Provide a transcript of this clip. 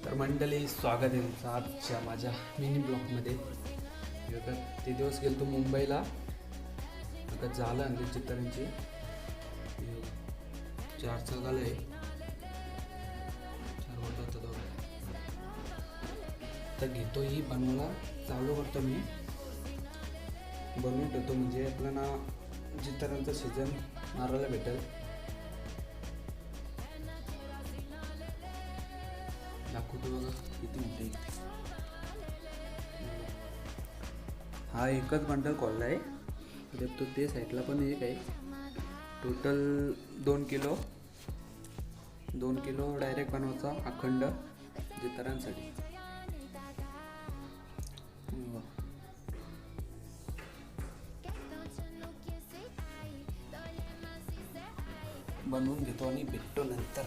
तर मंडळी स्वागत आहे तुमचं आजच्या माझ्या मिनी ब्लॉगमध्ये. बघा ते दिवस गेलो तो मुंबईला. आता झालं आणली चित्रांची 4 चाकाला आहे 4 होता तो. तर घेतो ही बनवायला चालू करतो मी. बनवून ठेवतो म्हणजे आपल्याला चित्रांचं सीझन मारायला भेटेल. दाखवतो बघा किती मोठे इथे. हा एकच बंडल खोलला आहे. तो ते साईडला पण एक आहे. टोटल 2 किलो डायरेक्ट बनवायचा अखंड जितरांसाठी. बनवून घेतो आणि भेटतो नंतर.